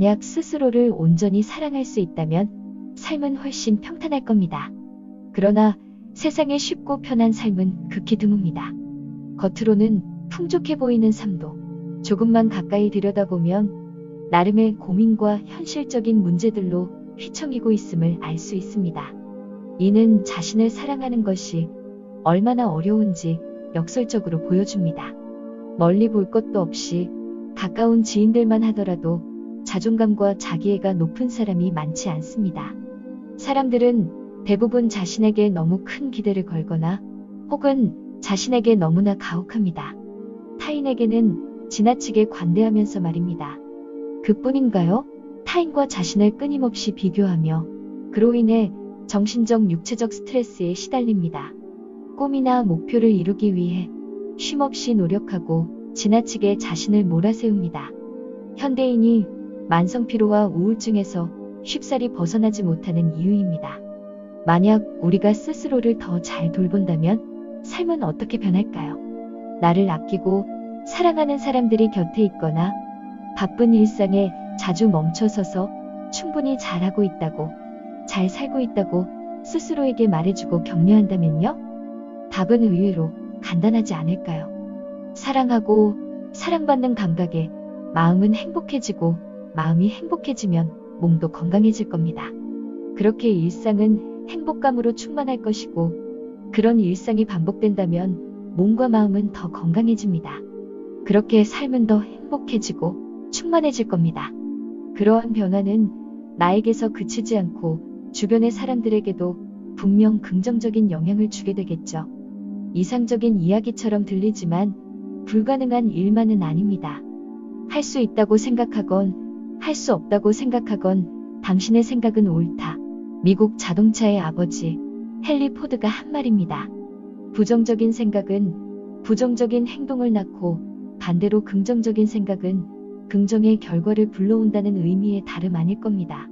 만약 스스로를 온전히 사랑할 수 있다면 삶은 훨씬 평탄할 겁니다. 그러나 세상에 쉽고 편한 삶은 극히 드뭅니다. 겉으로는 풍족해 보이는 삶도 조금만 가까이 들여다보면 나름의 고민과 현실적인 문제들로 휘청이고 있음을 알 수 있습니다. 이는 자신을 사랑하는 것이 얼마나 어려운지 역설적으로 보여줍니다. 멀리 볼 것도 없이 가까운 지인들만 하더라도 자존감과 자기애가 높은 사람이 많지 않습니다. 사람들은 대부분 자신에게 너무 큰 기대를 걸거나 혹은 자신에게 너무나 가혹합니다. 타인에게는 지나치게 관대하면서 말입니다. 그뿐인가요? 타인과 자신을 끊임없이 비교하며 그로 인해 정신적, 육체적 스트레스에 시달립니다. 꿈이나 목표를 이루기 위해 쉼없이 노력하고 지나치게 자신을 몰아세웁니다. 현대인이 만성피로와 우울증에서 쉽사리 벗어나지 못하는 이유입니다. 만약 우리가 스스로를 더 잘 돌본다면 삶은 어떻게 변할까요? 나를 아끼고 사랑하는 사람들이 곁에 있거나 바쁜 일상에 자주 멈춰서서 충분히 잘하고 있다고, 잘 살고 있다고 스스로에게 말해주고 격려한다면요? 답은 의외로 간단하지 않을까요? 사랑하고 사랑받는 감각에 마음은 행복해지고 마음이 행복해지면 몸도 건강해질 겁니다. 그렇게 일상은 행복감으로 충만할 것이고 그런 일상이 반복된다면 몸과 마음은 더 건강해집니다. 그렇게 삶은 더 행복해지고 충만해질 겁니다. 그러한 변화는 나에게서 그치지 않고 주변의 사람들에게도 분명 긍정적인 영향을 주게 되겠죠. 이상적인 이야기처럼 들리지만 불가능한 일만은 아닙니다. 할 수 있다고 생각하건 할 수 없다고 생각하건 당신의 생각은 옳다. 미국 자동차의 아버지 헨리 포드가 한 말입니다. 부정적인 생각은 부정적인 행동을 낳고 반대로 긍정적인 생각은 긍정의 결과를 불러온다는 의미의 다름 아닐 겁니다.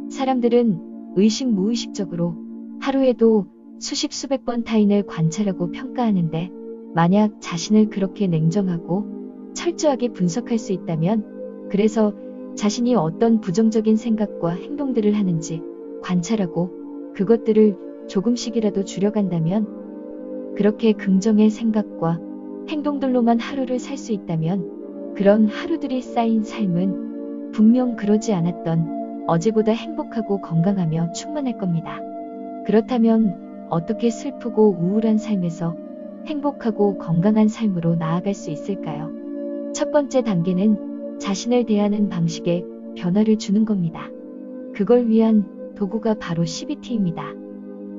사람들은 의식 무의식적으로 하루에도 수십 수백 번 타인을 관찰하고 평가하는데 만약 자신을 그렇게 냉정하고 철저하게 분석할 수 있다면 그래서 자신이 어떤 부정적인 생각과 행동들을 하는지 관찰하고 그것들을 조금씩이라도 줄여간다면 그렇게 긍정의 생각과 행동들로만 하루를 살 수 있다면 그런 하루들이 쌓인 삶은 분명 그러지 않았던 어제보다 행복하고 건강하며 충만할 겁니다. 그렇다면 어떻게 슬프고 우울한 삶에서 행복하고 건강한 삶으로 나아갈 수 있을까요? 첫 번째 단계는 자신을 대하는 방식에 변화를 주는 겁니다. 그걸 위한 도구가 바로 CBT입니다.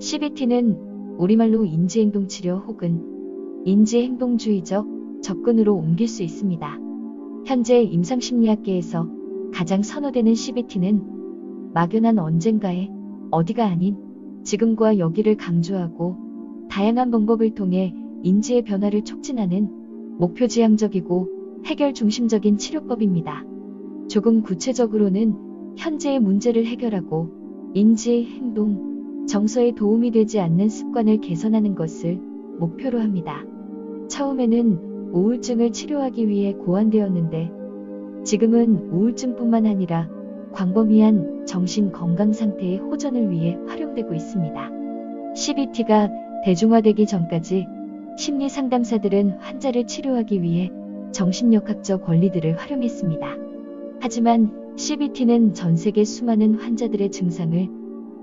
CBT는 우리말로 인지행동치료 혹은 인지행동주의적 접근으로 옮길 수 있습니다. 현재 임상심리학계에서 가장 선호되는 CBT는 막연한 언젠가에 어디가 아닌 지금과 여기를 강조하고 다양한 방법을 통해 인지의 변화를 촉진하는 목표지향적이고 해결 중심적인 치료법입니다. 조금 구체적으로는 현재의 문제를 해결하고 인지, 행동, 정서에 도움이 되지 않는 습관을 개선하는 것을 목표로 합니다. 처음에는 우울증을 치료하기 위해 고안되었는데 지금은 우울증뿐만 아니라 광범위한 정신 건강 상태의 호전을 위해 활용되고 있습니다. CBT가 대중화되기 전까지 심리 상담사들은 환자를 치료하기 위해 정신역학적 원리들을 활용했습니다. 하지만 CBT는 전 세계 수많은 환자들의 증상을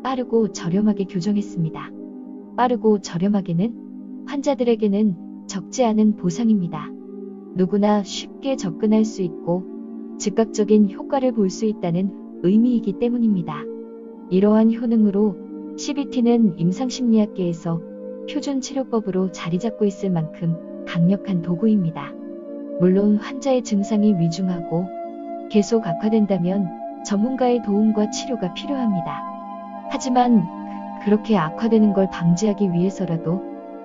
빠르고 저렴하게 교정했습니다. 빠르고 저렴하게는 환자들에게는 적지 않은 보상입니다. 누구나 쉽게 접근할 수 있고 즉각적인 효과를 볼 수 있다는 의미이기 때문입니다. 이러한 효능으로 CBT는 임상심리학계에서 표준 치료법으로 자리 잡고 있을 만큼 강력한 도구입니다. 물론 환자의 증상이 위중하고 계속 악화된다면 전문가의 도움과 치료가 필요합니다. 하지만 그렇게 악화되는 걸 방지하기 위해서라도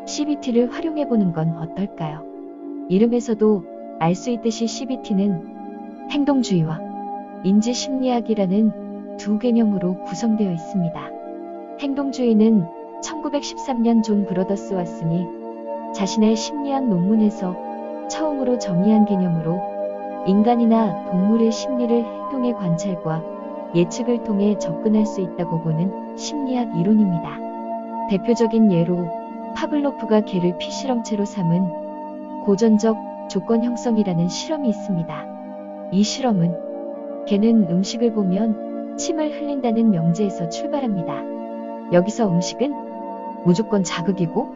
CBT를 활용해보는 건 어떨까요? 이름에서도 알 수 있듯이 CBT는 행동주의와 인지심리학이라는 두 개념으로 구성되어 있습니다. 행동주의는 1913년 존 브러더스 왓슨이 자신의 심리학 논문에서 처음으로 정의한 개념으로 인간이나 동물의 심리를 행동의 관찰과 예측을 통해 접근할 수 있다고 보는 심리학 이론입니다. 대표적인 예로 파블로프가 개를 피실험체로 삼은 고전적 조건 형성이라는 실험이 있습니다. 이 실험은 개는 음식을 보면 침을 흘린다는 명제에서 출발합니다. 여기서 음식은 무조건 자극이고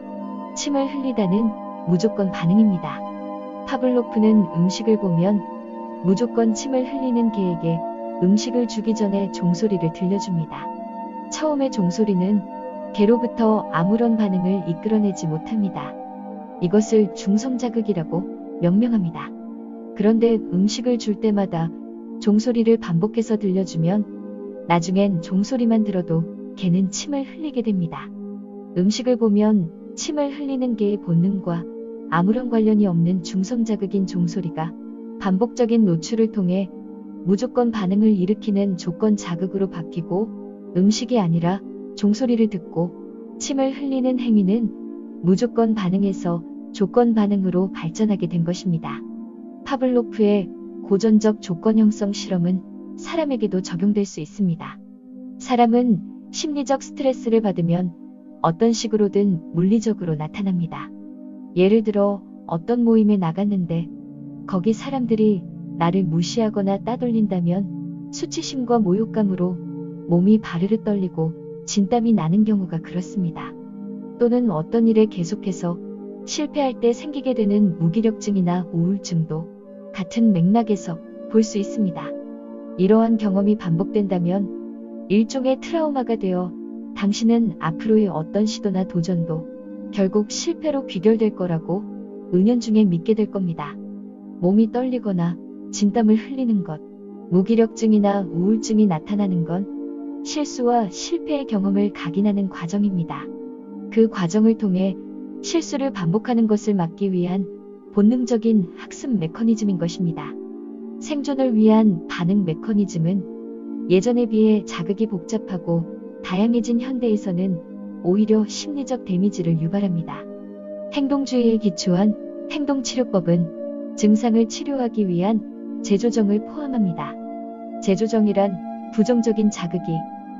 침을 흘리다는 무조건 반응입니다. 파블로프는 음식을 보면 무조건 침을 흘리는 개에게 음식을 주기 전에 종소리를 들려줍니다. 처음에 종소리는 개로부터 아무런 반응을 이끌어내지 못합니다. 이것을 중성자극이라고 명명합니다. 그런데 음식을 줄 때마다 종소리를 반복해서 들려주면 나중엔 종소리만 들어도 개는 침을 흘리게 됩니다. 음식을 보면 침을 흘리는 개의 본능과 아무런 관련이 없는 중성자극인 종소리가 반복적인 노출을 통해 무조건 반응을 일으키는 조건 자극으로 바뀌고 음식이 아니라 종소리를 듣고 침을 흘리는 행위는 무조건 반응에서 조건 반응으로 발전하게 된 것입니다. 파블로프의 고전적 조건 형성 실험은 사람에게도 적용될 수 있습니다. 사람은 심리적 스트레스를 받으면 어떤 식으로든 물리적으로 나타납니다. 예를 들어 어떤 모임에 나갔는데 거기 사람들이 나를 무시하거나 따돌린다면 수치심과 모욕감으로 몸이 바르르 떨리고 진땀이 나는 경우가 그렇습니다. 또는 어떤 일에 계속해서 실패할 때 생기게 되는 무기력증이나 우울증도 같은 맥락에서 볼 수 있습니다. 이러한 경험이 반복된다면 일종의 트라우마가 되어 당신은 앞으로의 어떤 시도나 도전도 결국 실패로 귀결될 거라고 은연중에 믿게 될 겁니다. 몸이 떨리거나 진땀을 흘리는 것, 무기력증이나 우울증이 나타나는 건 실수와 실패의 경험을 각인하는 과정입니다. 그 과정을 통해 실수를 반복하는 것을 막기 위한 본능적인 학습 메커니즘인 것입니다. 생존을 위한 반응 메커니즘은 예전에 비해 자극이 복잡하고 다양해진 현대에서는 오히려 심리적 데미지를 유발합니다. 행동주의에 기초한 행동치료법은 증상을 치료하기 위한 재조정을 포함합니다. 재조정이란 부정적인 자극이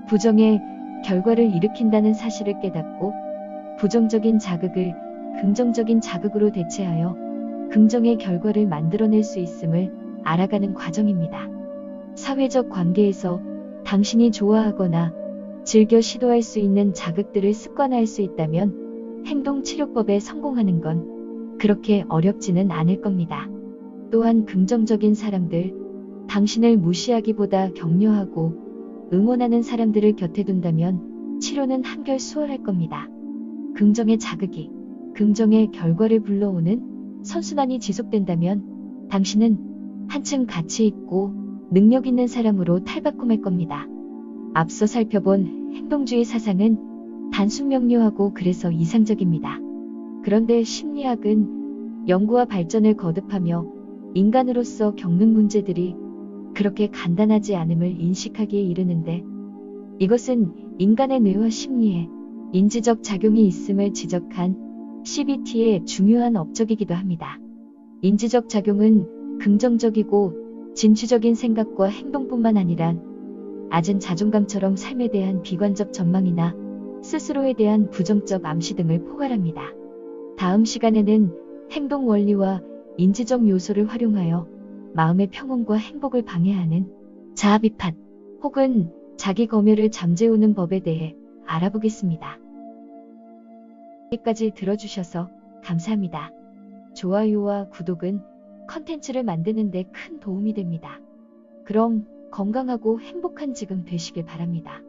부정의 결과를 일으킨다는 사실을 깨닫고 부정적인 자극을 긍정적인 자극으로 대체하여 긍정의 결과를 만들어낼 수 있음을 알아가는 과정입니다. 사회적 관계에서 당신이 좋아하거나 즐겨 시도할 수 있는 자극들을 습관화할 수 있다면 행동치료법에 성공하는 건 그렇게 어렵지는 않을 겁니다. 또한 긍정적인 사람들, 당신을 무시하기보다 격려하고 응원하는 사람들을 곁에 둔다면 치료는 한결 수월할 겁니다. 긍정의 자극이 긍정의 결과를 불러오는 선순환이 지속된다면 당신은 한층 가치 있고 능력 있는 사람으로 탈바꿈할 겁니다. 앞서 살펴본 행동주의 사상은 단순 명료하고 그래서 이상적입니다. 그런데 심리학은 연구와 발전을 거듭하며 인간으로서 겪는 문제들이 그렇게 간단하지 않음을 인식하기에 이르는데 이것은 인간의 뇌와 심리에 인지적 작용이 있음을 지적한 CBT의 중요한 업적이기도 합니다. 인지적 작용은 긍정적이고 진취적인 생각과 행동뿐만 아니라 낮은 자존감처럼 삶에 대한 비관적 전망이나 스스로에 대한 부정적 암시 등을 포괄합니다. 다음 시간에는 행동 원리와 인지적 요소를 활용하여 마음의 평온과 행복을 방해하는 자아 비판 혹은 자기 검열을 잠재우는 법에 대해 알아보겠습니다. 여기까지 들어주셔서 감사합니다. 좋아요와 구독은 컨텐츠를 만드는 데 큰 도움이 됩니다. 그럼 건강하고 행복한 지금 되시길 바랍니다.